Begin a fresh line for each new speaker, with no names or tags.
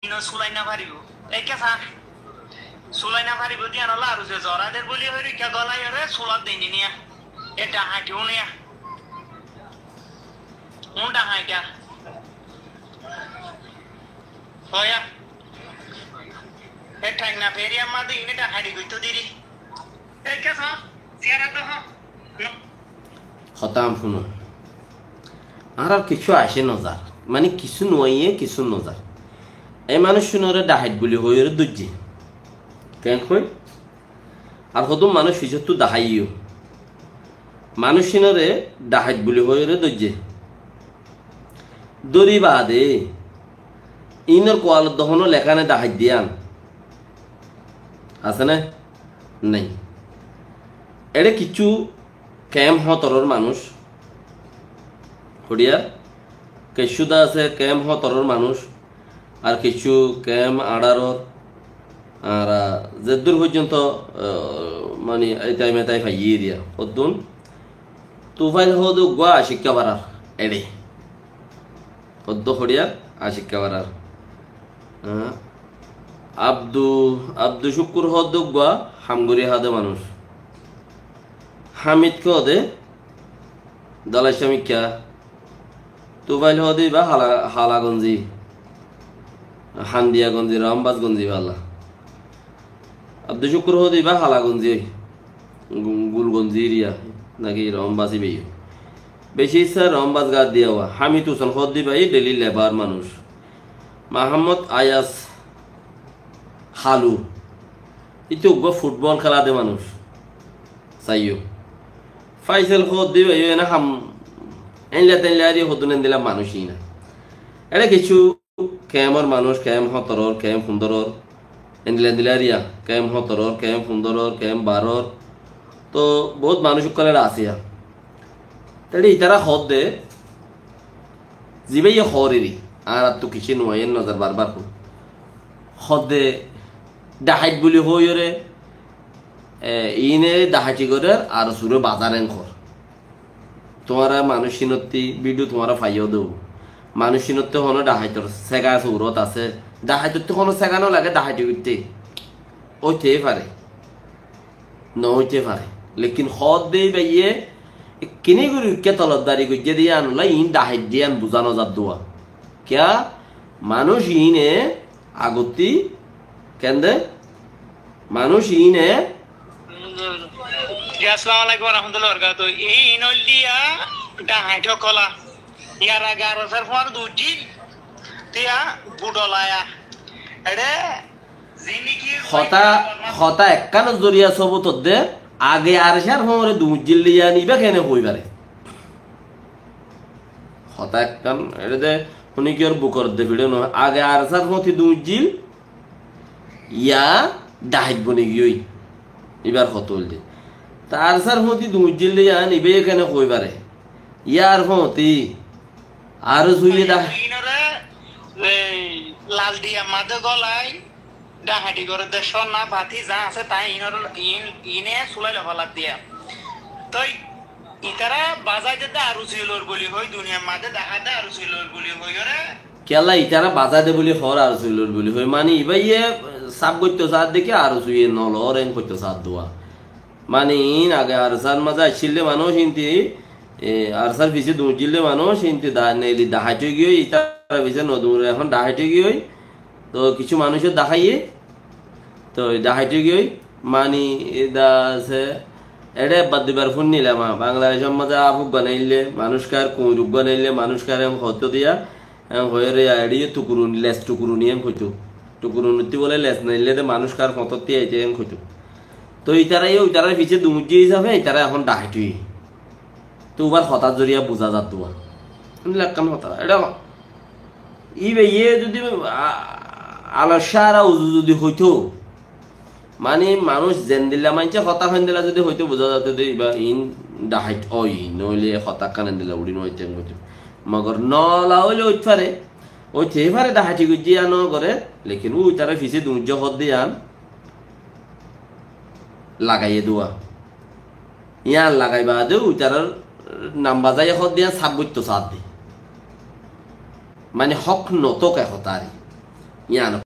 ইনো সুলাই না পারিব এই কেসা সুলাই না পারিব দিয়া নলা আর যে জরাদের বলি হইরি কে গলাই রে সুলা দেনি নিয়া এটা হাঁটিও নিয়া মুন্ডা হাঁটা হয়া এটা না ফেরিয়া মাদি ইনেটা হাঁটি গইতো দিরি এই কেসা সিয়ারা তো
হতাম শুনো আর কিছু আসে নজার মানে কিছু নয়ে কিছু নজার এই মানুষ শুনরে ডাহাইট বলি হয়ে দুর্জি কেন কই আর হতো মানুষ ফিজত দাহাইও মানুষ শুনরে ডাহাইট বলি হয়ে দুর্জি দড়ি বাদে ইনর কোয়াল দহনো লেখানে ডাহাইট দিয়ান আছে না নাই এড়ে কিছু ক্যাম হতরর মানুষ হরিয়া কেশুদা আছে ক্যাম হতরর মানুষ আর কিছু ক্যাম আড়ারর আর যে দূর পর্যন্ত মানে এটাই মেতাই ফাইয়ে দিয়া কদ্দুন তুফাইল হদ গোয়া শিক্ষা বাড়ার এড়ে কদ্দ হরিয়া আশিক্ষা বাড়ার আব্দু শুকুর হদ গোয়া হামগুড়ি হাদে মানুষ হামিদ কে হদে দলাই সমীক্ষা তুফাইল হদে বা হালাগঞ্জি হান্দিয়াগঞ্জি রামবাজগঞ্জি বাল্লা আব্দু শুকুর হদি বা হালাগঞ্জি গুলগঞ্জি এরিয়া নাকি রমবাসি বেই বেশি স্যার রমবাজ গাছ দিয়া হওয়া হামিদ হুসেন হদি ভাই ডেলি লেবার মানুষ মাহমদ আয়াস হালু ইতো ফুটবল খেলা দে মানুষ চাইও ফাইসেল হদি ভাই না হাম এনলা তেনলা দিয়ে হদুনেন দিলাম মানুষই না এটা কিছু ক্যামর মানুষ ক্যাম হতরর ক্যাম সুন্দরর এনদিলা দিলারিয়া ক্যাম হতরর ক্যাম সুন্দরর ক্যাম বারর তো বহুত মানুষ কলেরা আসিয়া তাহলে ইতারা হদ দে জিবে হরেরি আর তো কিছু নয় নজর বারবার হদ দে ডাহাইট বলি হইরে ইনে ডাহাইটি করে আর সুরে বাজারেন কর তোমারা মানুষ চিনতি ভিডিও তোমারা ফাইও দেব মানুষ চিনতে হনো ডাহাইতর সেগা চৌরত আছে ডাহাইতর তো কোনো সেগানো লাগে ডাহাইটি করতে ওইতেই পারে নহইতে পারে লেকিন হদ দেই বাইয়ে কিনে করি কে তলবদারি করছে দিয়ে আনলা ইন ডাহাইট দিয়ে আন বুঝানো যাত দোয়া ক্যা মানুষ ইনে আগতি কেন্দে মানুষ ইনে
আসসালামু আলাইকুম ওয়া রাহমাতুল্লাহি ওয়া বারাকাতুহু এই ইনল দিয়া ডাহাইট কলা ইয়ারা গারসার ফর দুজি তিয়া বুডলায়া এডে জিনিকি
হতা একখান জরিয়া সবুত দে আগে আরশার ফরে দুজিল লিয়া নিবা কেনে হইবারে হতা একখান এডে দে উনি কি ওর বুকর দে ভিডিও ন আগে আরশার ফতি দুজিল ইয়া ডাহাইট বনি গই এবার হতল দে তার সার ফতি দুজিল লিয়া নিবে কেনে হইবারে ইয়ার ফতি আর সুইয়ে দা
লাল দিয়া মাদে গলাই ডাহাটি করে দে সোনা পাতি যা আছে তাই ইনে সুলাই লফালাত দিয়া তই ইতারা বাজাই দে আর সুইলর বলি হই দুনিয়া মাদে দেখা দে আর সুইলর বলি হই রে
কেলা ইতারা বাজাই দে বলি হর আর সুইলর বলি হই মানে ইবাইয়ে সাব গইতো সাদ দেখে আর সুইয়ে নলর এন কইতো সাদ দোয়া মানে ইন আগে আর সার মাজা ছিলে মানুষ ইনতি আর স্যার পিছে দুজিলে মানুষ ইনতে নেলি ডাহাইতে গিয়ে ইতারা পিছে নদুর এখন ডাহাইতে গিয়ে তো কিছু মানুষের দেখাইয়ে তো ডাহাইতে গিয়ে মানি এটা আছে এটা বাদ দিবার ফোন নিলাম বাংলাদেশের মাঝে আফুক বানাইলে মানুষকার কুঁরুক বানাইলে মানুষকার হতো দিয়া হয়ে রে এড়িয়ে টুকুরুন লেস টুকুরু নিয়ে হইতো টুকুরুনতি বলে লেস নাইলে মানুষকার হততে আইতে হইতো তো ইতারাই ওইতারার পিছে দুজি হিসাবে ইতারা এখন ডাহাইতে তো উবার হঠাৎ জরিয়া বোঝা যাত লাগান হতা এটা ইয়ে যদি আলসারা উজু যদি হইতো মানে মানুষ জেন দিলা মানছে হতা খান দিলা যদি হইতো বোঝা যাত বা ইন ডাহাইট ওই নইলে হতা কান দিলা উড়ি নইতে হইতো মগর নলা হইলে ওইতে পারে ওইতেই পারে ডাহাইটি গুজি আনো করে লেকিন ওই তারা ফিসে দুর্য হদ দিয়ে আন লাগাইয়ে দেওয়া ইয়ান লাগাইবা দে ওই তারার নাম বাজাই এখন দিয়া সাব্যত্য সাথ দি মানে হক নতক এখন তারি ইয়ানো